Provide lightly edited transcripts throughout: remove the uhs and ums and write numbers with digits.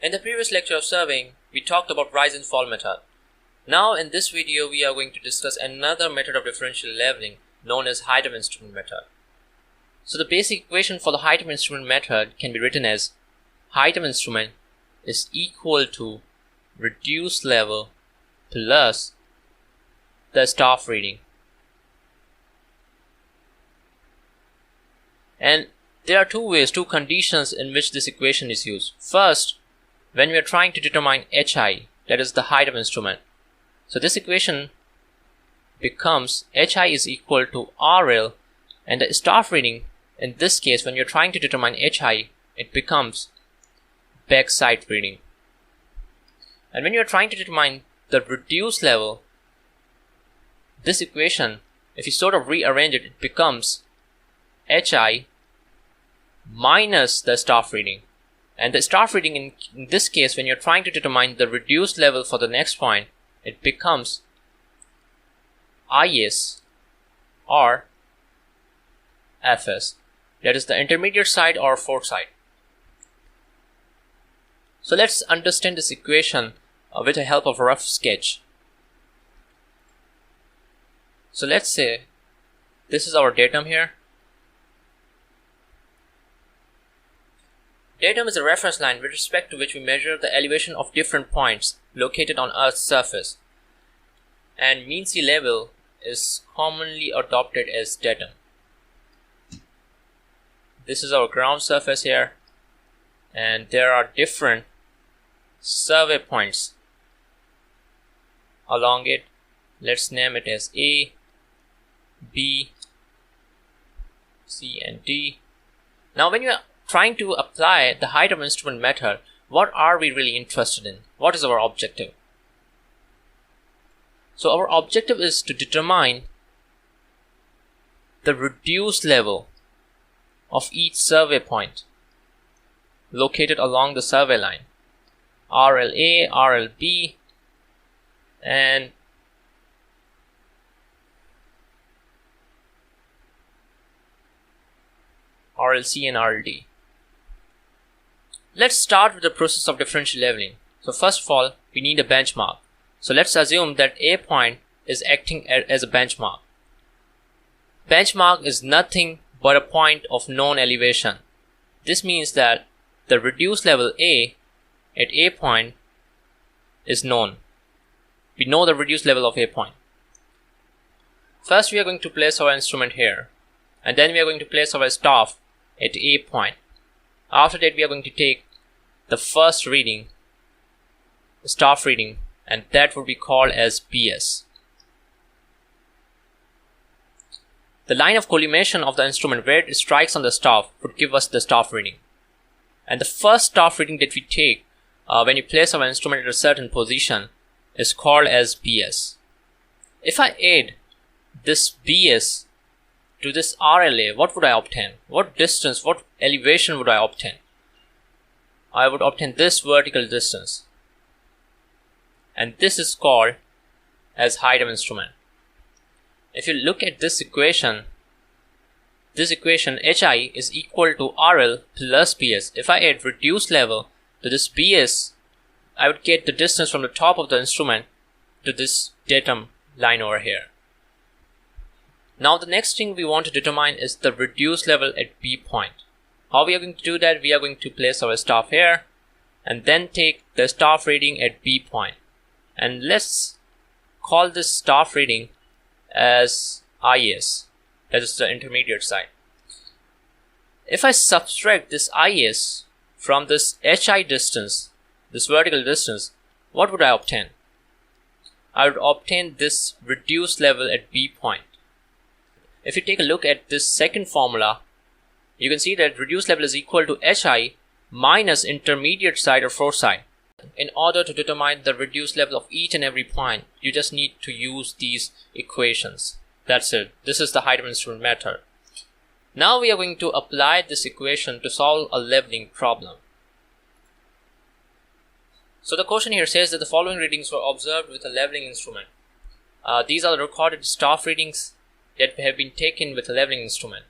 In the previous lecture of surveying, we talked about rise and fall method. Now in this video, we are going to discuss another method of differential leveling known as height of instrument method. So the basic equation for the height of instrument method can be written as height of instrument is equal to reduced level plus the staff reading. And there are two conditions in which this equation is used. First, when we are trying to determine HI, that is the height of instrument. So this equation becomes HI is equal to RL, and the staff reading, in this case when you're trying to determine HI, it becomes backside reading. And when you're trying to determine the reduced level, this equation, if you sort of rearrange it, it becomes HI minus the staff reading. And the staff reading in this case, when you're trying to determine the reduced level for the next point, it becomes IS or FS. That is the intermediate side or fourth side. So let's understand this equation with the help of a rough sketch. So let's say this is our datum here. Datum is a reference line with respect to which we measure the elevation of different points located on Earth's surface, and mean sea level is commonly adopted as datum. This is our ground surface here, and there are different survey points along it. Let's name it as A, B, C, and D. Now when you are trying to apply the height of instrument method, what are we really interested in? What is our objective? So our objective is to determine the reduced level of each survey point located along the survey line, RLA, RLB, and RLC and RLD. Let's start with the process of differential leveling. So first of all, we need a benchmark. So let's assume that A point is acting as a benchmark. Benchmark is nothing but a point of known elevation. This means that the reduced level A at A point is known. We know the reduced level of A point. First we are going to place our instrument here, and then we are going to place our staff at A point. After that we are going to take the first reading, the staff reading, and that would be called as BS. The line of collimation of the instrument where it strikes on the staff would give us the staff reading. And the first staff reading that we take when you place our instrument at a certain position is called as BS. If I add this BS to this RLA, what would I obtain? What distance, what elevation would I obtain? I would obtain this vertical distance. And this is called as height of instrument. If you look at this equation HI is equal to RL plus BS. If I add reduced level to this BS, I would get the distance from the top of the instrument to this datum line over here. Now the next thing we want to determine is the reduced level at B point. How we are going to do that? We are going to place our staff here and then take the staff reading at B point. And let's call this staff reading as IS, that is the intermediate side. If I subtract this IS from this HI distance, this vertical distance, what would I obtain? I would obtain this reduced level at B point. If you take a look at this second formula, you can see that reduced level is equal to HI minus intermediate side or fourth side. In order to determine the reduced level of each and every point, you just need to use these equations. That's it. This is the height of instrument method. Now we are going to apply this equation to solve a leveling problem. So the question here says that the following readings were observed with a leveling instrument. These are the recorded staff readings that have been taken with a leveling instrument.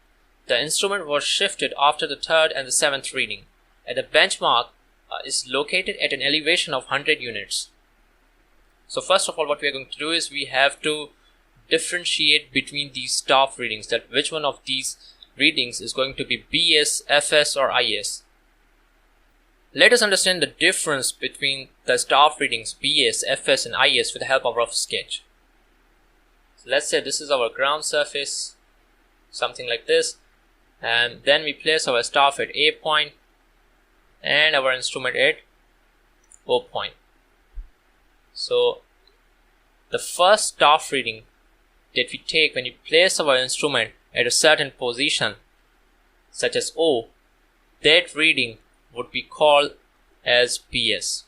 The instrument was shifted after the third and the seventh reading. At the benchmark, is located at an elevation of 100 units. So first of all, what we are going to do is we have to differentiate between these staff readings, that which one of these readings is going to be BS, FS or IS. Let us understand the difference between the staff readings BS, FS and IS with the help of a rough sketch. So let's say this is our ground surface, something like this, and then we place our staff at A point and our instrument at O point. So the first staff reading that we take when you place our instrument at a certain position, such as O, that reading would be called as BS.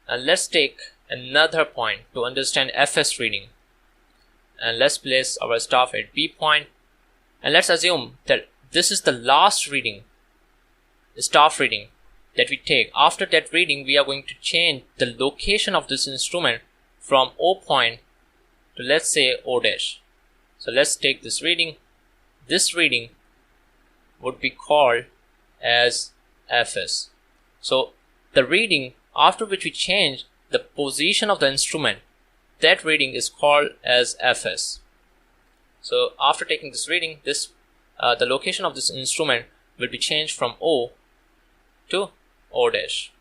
And let's take another point to understand FS reading. And let's place our staff at B point. And let's assume that this is the last reading, the staff reading that we take. After that reading, we are going to change the location of this instrument from O point to, let's say, O dash. So let's take this reading. This reading would be called as FS. So the reading after which we change the position of the instrument, that reading is called as FS. So after taking this reading, the location of this instrument will be changed from O to O dash.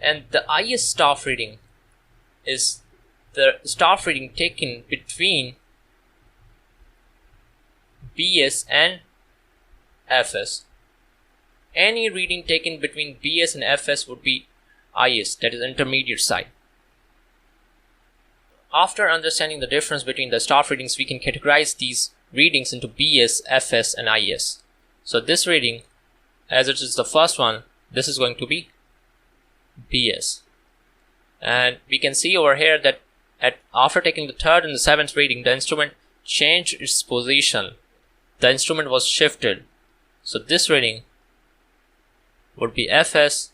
And the IS staff reading is the staff reading taken between BS and FS. Any reading taken between BS and FS would be IS, that is intermediate side. After understanding the difference between the staff readings, we can categorize these readings into BS, FS and IS. So this reading, as it is the first one, this is going to be BS. And we can see over here that after taking the third and the seventh reading, the instrument changed its position. The instrument was shifted. So this reading would be FS,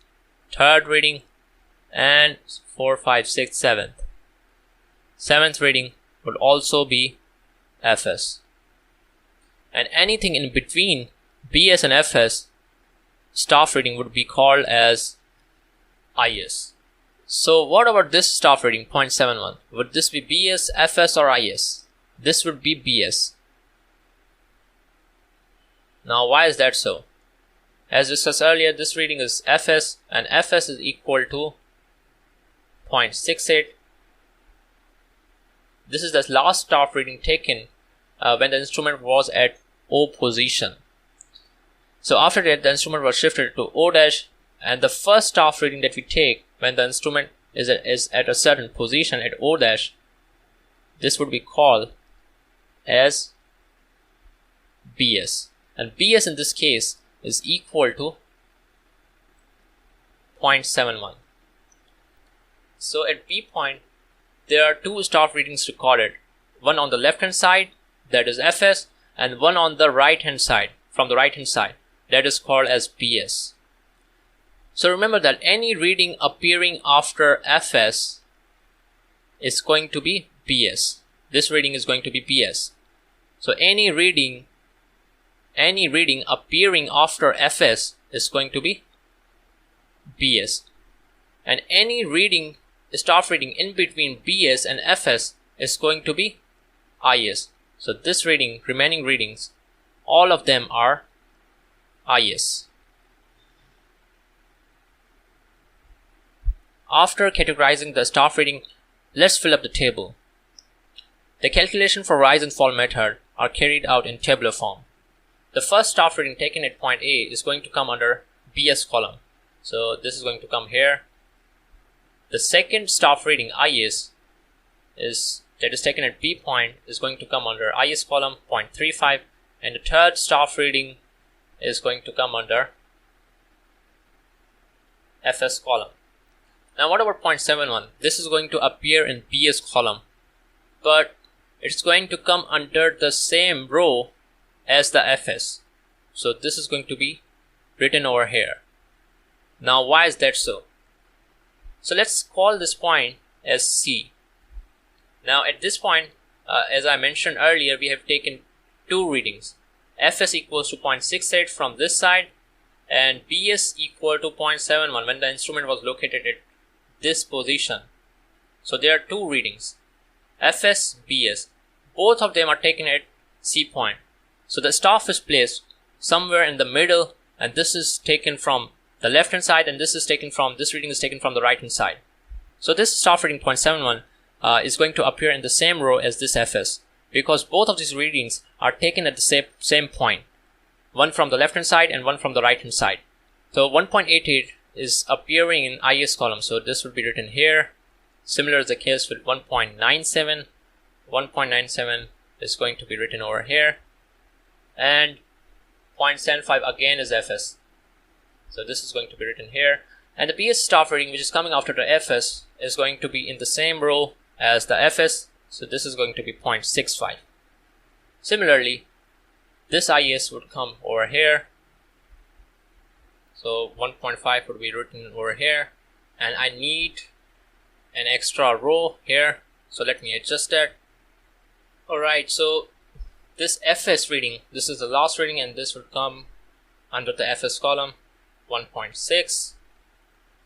third reading, and 4, 5, 6, 7th. Seventh reading would also be FS. And anything in between BS and FS, staff reading would be called as IS. So what about this staff reading, 0.71? Would this be BS, FS or IS? This would be BS. Now why is that so? As discussed earlier, this reading is FS and FS is equal to 0.68. This is the last staff reading taken when the instrument was at O position. So after that, the instrument was shifted to O dash, and the first staff reading that we take when the instrument is at a certain position at O dash, this would be called as BS. And BS in this case is equal to 0.71. So at B point, there are two staff readings recorded. One on the left hand side, that is FS, and one on the right hand side, from the right hand side, that is called as BS. So remember that any reading appearing after FS is going to be BS. This reading is going to be BS. So any reading appearing after FS is going to be BS. And any reading, staff reading in between BS and FS is going to be IS. So this reading, remaining readings, all of them are IS. After categorizing the staff reading, let's fill up the table. The calculation for rise and fall method are carried out in tabular form. The first staff reading taken at point A is going to come under BS column. So this is going to come here. The second staff reading IS that is taken at B point is going to come under IS column 0.35, and the third staff reading is going to come under FS column. Now what about 0.71? This is going to appear in BS column, but it's going to come under the same row as the FS. So this is going to be written over here. Now why is that so? So let's call this point as C. Now at this point, as I mentioned earlier, we have taken two readings. FS equals to 0.68 from this side and BS equal to 0.71 when the instrument was located at this position. So there are two readings, FS, BS. Both of them are taken at C point. So the staff is placed somewhere in the middle, and this is taken from the left hand side, and this reading is taken from the right hand side. So this staff reading 0.71 is going to appear in the same row as this FS, because both of these readings are taken at the same point, one from the left hand side and one from the right hand side. So 1.88 is appearing in IS column, so this will be written here. Similar is the case with 1.97. 1.97 is going to be written over here, and 0.75 again is FS. So this is going to be written here, and the BS staff reading, which is coming after the FS, is going to be in the same row as the FS. So this is going to be 0.65. Similarly, this IS would come over here. So 1.5 would be written over here, and I need an extra row here. So let me adjust that. Alright, so this FS reading, this is the last reading, and this will come under the FS column, 1.6.